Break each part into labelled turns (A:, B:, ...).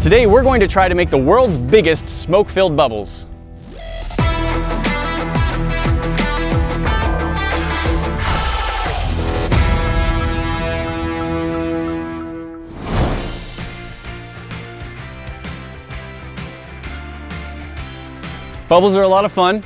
A: Today we're going to try to make the world's biggest smoke-filled bubbles. Bubbles are a lot of fun,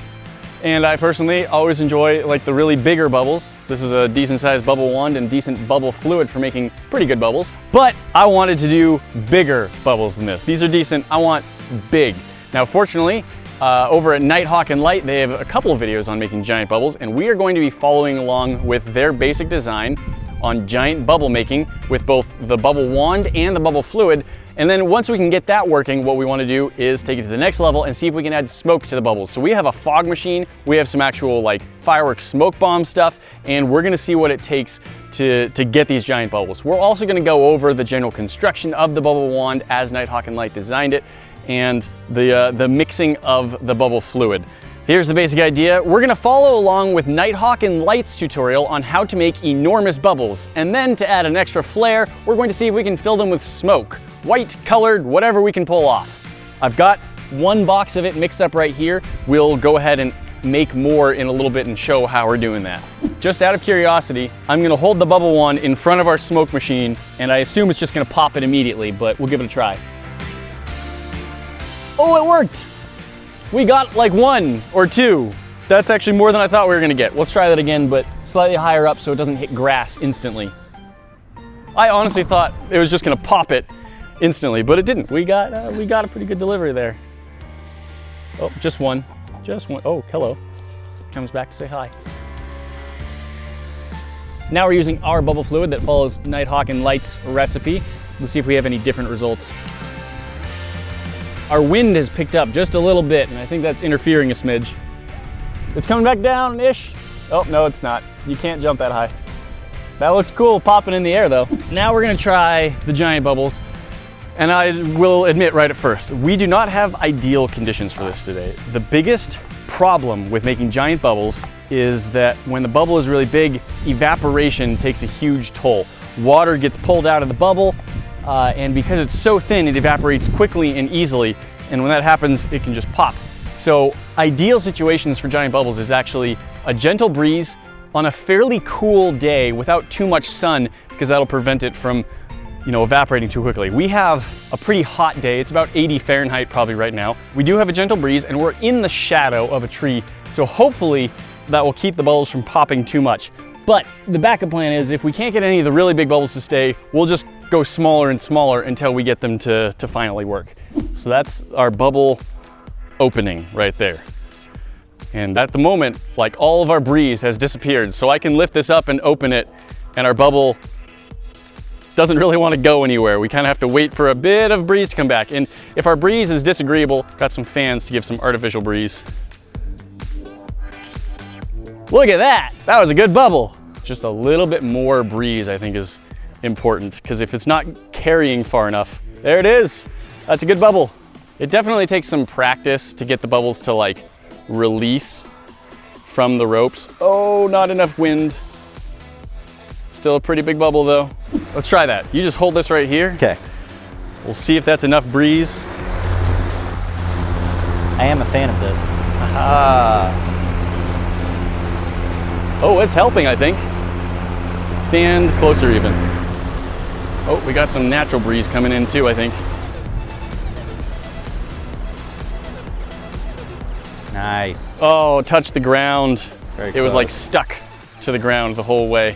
A: and I personally always enjoy like the really bigger bubbles. This is a decent sized bubble wand and decent bubble fluid for making pretty good bubbles. But I wanted to do bigger bubbles than this. These are decent, I want big. Now fortunately, over at NightHawkInLight, they have a couple of videos on making giant bubbles, and we are going to be following along with their basic design on giant bubble making with both the bubble wand and the bubble fluid. And then once we can get that working, what we want to do is take it to the next level and see if we can add smoke to the bubbles. So we have a fog machine, we have some actual like fireworks smoke bomb stuff, and we're going to see what it takes to get these giant bubbles. We're also going to go over the general construction of the bubble wand as NightHawkInLight designed it, and the mixing of the bubble fluid. Here's the basic idea. We're gonna follow along with NightHawkInLight's tutorial on how to make enormous bubbles. And then to add an extra flair, we're going to see if we can fill them with smoke. White, colored, whatever we can pull off. I've got one box of it mixed up right here. We'll go ahead and make more in a little bit and show how we're doing that. Just out of curiosity, I'm gonna hold the bubble wand in front of our smoke machine, and I assume it's just gonna pop it immediately, but we'll give it a try. Oh, it worked! We got like 1 or 2. That's actually more than I thought we were gonna get. Let's try that again, but slightly higher up so it doesn't hit grass instantly. I honestly thought it was just gonna pop it instantly, but it didn't. We got a pretty good delivery there. Oh, just one. Oh, hello. Comes back to say hi. Now we're using our bubble fluid that follows NightHawkInLight's recipe. Let's see if we have any different results. Our wind has picked up just a little bit, and I think that's interfering a smidge. It's coming back down-ish. Oh, no, it's not. You can't jump that high. That looked cool popping in the air, though. Now we're gonna try the giant bubbles, and I will admit right at first, we do not have ideal conditions for this today. The biggest problem with making giant bubbles is that when the bubble is really big, evaporation takes a huge toll. Water gets pulled out of the bubble, and because it's so thin, it evaporates quickly and easily, and when that happens, it can just pop. So ideal situations for giant bubbles is actually a gentle breeze on a fairly cool day without too much sun, because that'll prevent it from, evaporating too quickly. We have a pretty hot day. It's about 80 Fahrenheit probably right now. We do have a gentle breeze, and we're in the shadow of a tree, so hopefully that will keep the bubbles from popping too much. But the backup plan is if we can't get any of the really big bubbles to stay, we'll just go smaller and smaller until we get them to finally work. So that's our bubble opening right there. And at the moment, like all of our breeze has disappeared. So I can lift this up and open it, and our bubble doesn't really want to go anywhere. We kind of have to wait for a bit of breeze to come back. And if our breeze is disagreeable, got some fans to give some artificial breeze. Look at that, that was a good bubble. Just a little bit more breeze I think is important, because if it's not carrying far enough, there it is. That's a good bubble. It definitely takes some practice to get the bubbles to like release from the ropes. Oh, not enough wind. Still a pretty big bubble though. Let's try that. You just hold this right here.
B: Okay.
A: We'll see if that's enough breeze.
B: I am a fan of this.
A: Aha. Oh, it's helping, I think. Stand closer even. Oh, we got some natural breeze coming in too, I think.
B: Nice.
A: Oh, touched the ground.
B: Very
A: It was
B: close.
A: like stuck to the ground the whole way.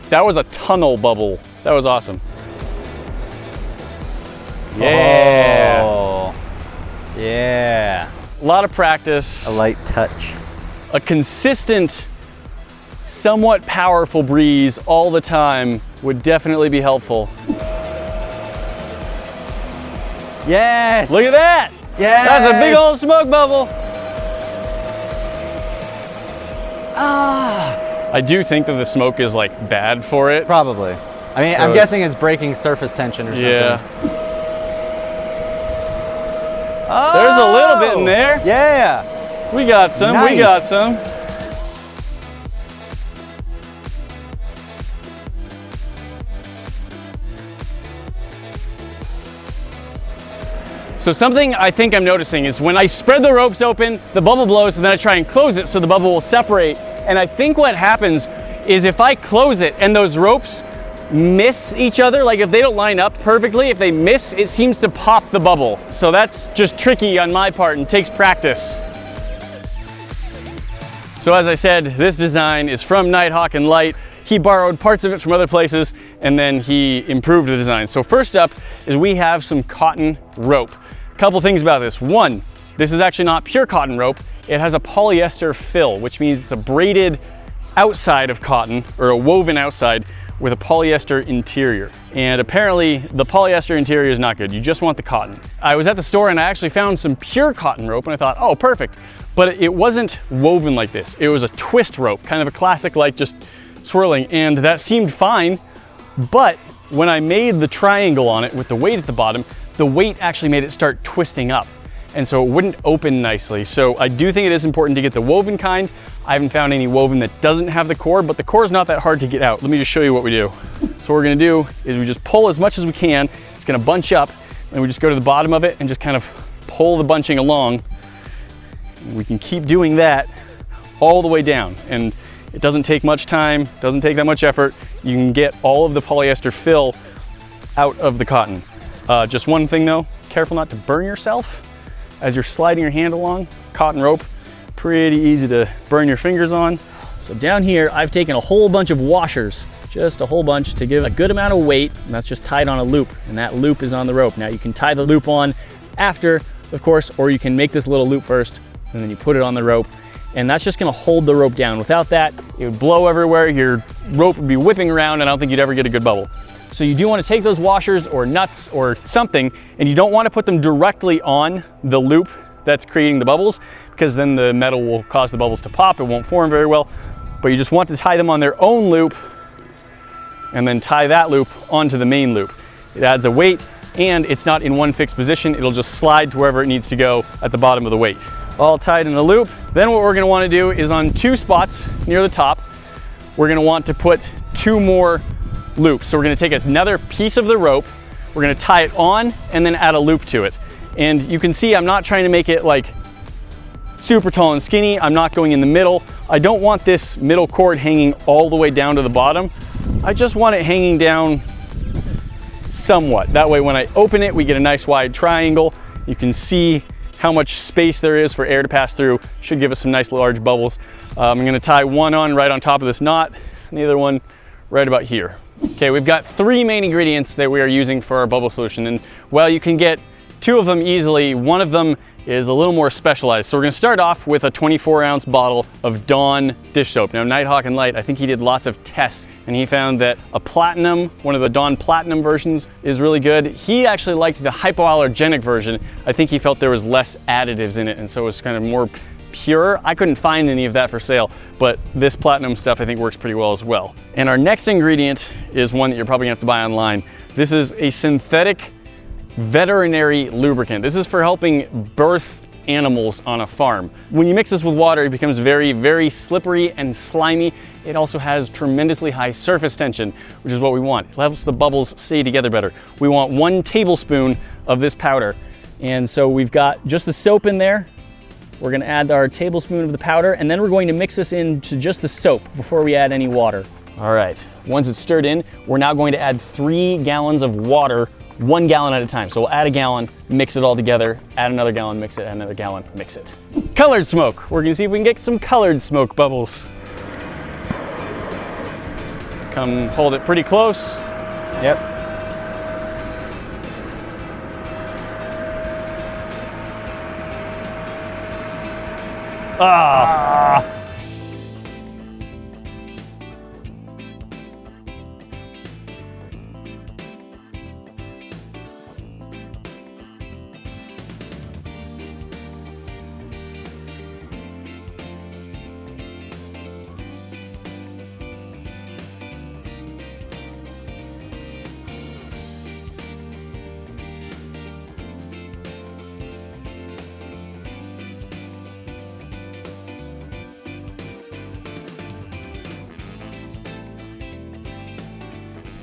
A: That was a tunnel bubble. That was awesome. Yeah.
B: Oh, yeah.
A: A lot of practice.
B: A light touch.
A: A consistent, somewhat powerful breeze all the time would definitely be helpful.
B: Yes.
A: Look at that.
B: Yes.
A: That's a big old smoke bubble.
B: Ah.
A: I do think that the smoke is like bad for it.
B: Probably. I mean,
A: So
B: I'm guessing it's breaking surface tension or something.
A: Yeah.
B: Oh.
A: There's a little bit in there.
B: Yeah.
A: We got some,
B: Nice.
A: we got some. So something I think I'm noticing is when I spread the ropes open, the bubble blows, and then I try and close it so the bubble will separate. And I think what happens is if I close it and those ropes miss each other, like if they don't line up perfectly, if they miss, it seems to pop the bubble. So that's just tricky on my part and takes practice. So as I said, this design is from NightHawkInLight. He borrowed parts of it from other places and then he improved the design. So first up is we have some cotton rope. A couple things about this. One, this is actually not pure cotton rope. It has a polyester fill, which means it's a braided outside of cotton, or a woven outside with a polyester interior. And apparently the polyester interior is not good. You just want the cotton. I was at the store and I actually found some pure cotton rope and I thought, oh, perfect. But it wasn't woven like this. It was a twist rope, kind of a classic, like just swirling, and that seemed fine. But when I made the triangle on it with the weight at the bottom, the weight actually made it start twisting up. And so it wouldn't open nicely. So I do think it is important to get the woven kind. I haven't found any woven that doesn't have the core, but the core is not that hard to get out. Let me just show you what we do. So what we're gonna do is we just pull as much as we can. It's gonna bunch up, and we just go to the bottom of it and just kind of pull the bunching along. And we can keep doing that all the way down. And it doesn't take much time, doesn't take that much effort. You can get all of the polyester fill out of the cotton. Just one thing though, careful not to burn yourself as you're sliding your hand along. Cotton rope, pretty easy to burn your fingers on. So down here, I've taken a whole bunch of washers, just a whole bunch to give a good amount of weight, and that's just tied on a loop, and that loop is on the rope. Now you can tie the loop on after, of course, or you can make this little loop first, and then you put it on the rope, and that's just gonna hold the rope down. Without that, it would blow everywhere, your rope would be whipping around, and I don't think you'd ever get a good bubble. So you do want to take those washers or nuts or something, and you don't want to put them directly on the loop that's creating the bubbles, because then the metal will cause the bubbles to pop. It won't form very well. But you just want to tie them on their own loop and then tie that loop onto the main loop. It adds a weight and it's not in one fixed position. It'll just slide to wherever it needs to go at the bottom of the weight. All tied in a loop. Then what we're going to want to do is on two spots near the top, we're going to want to put two more loops. So we're going to take another piece of the rope, we're going to tie it on and then add a loop to it. And you can see I'm not trying to make it like super tall and skinny. I'm not going in the middle. I don't want this middle cord hanging all the way down to the bottom. I just want it hanging down somewhat. That way when I open it, we get a nice wide triangle. You can see how much space there is for air to pass through. Should give us some nice large bubbles. I'm going to tie one on right on top of this knot and the other one right about here. Okay, we've got three main ingredients that we are using for our bubble solution, and while you can get two of them easily, one of them is a little more specialized. So we're gonna start off with a 24-ounce bottle of Dawn dish soap. Now NightHawkInLight, I think he did lots of tests and he found that a platinum, one of the Dawn platinum versions is really good. He actually liked the hypoallergenic version. I think he felt there was less additives in it and so it was kind of more pure. I couldn't find any of that for sale, but this platinum stuff I think works pretty well as well. And our next ingredient is one that you're probably gonna have to buy online. This is a synthetic veterinary lubricant. This is for helping birth animals on a farm. When you mix this with water, it becomes very, very slippery and slimy. It also has tremendously high surface tension, which is what we want. It helps the bubbles stay together better. We want 1 tablespoon of this powder. And so we've got just the soap in there. We're gonna add our tablespoon of the powder, and then we're going to mix this into just the soap before we add any water. All right, once it's stirred in, we're now going to add 3 gallons of water, 1 gallon at a time. So we'll add a gallon, mix it all together, add another gallon, mix it, add another gallon, mix it. Colored smoke. We're gonna see if we can get some colored smoke bubbles. Come hold it pretty close. Yep. Ah.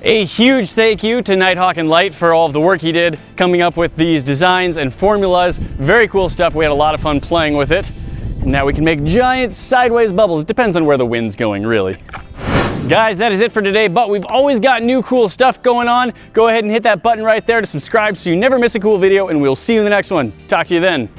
A: A huge thank you to NightHawkInLight for all of the work he did coming up with these designs and formulas. Very cool stuff. We had a lot of fun playing with it. And now we can make giant sideways bubbles. It depends on where the wind's going, really. Guys, that is it for today, but we've always got new cool stuff going on. Go ahead and hit that button right there to subscribe so you never miss a cool video, and we'll see you in the next one. Talk to you then.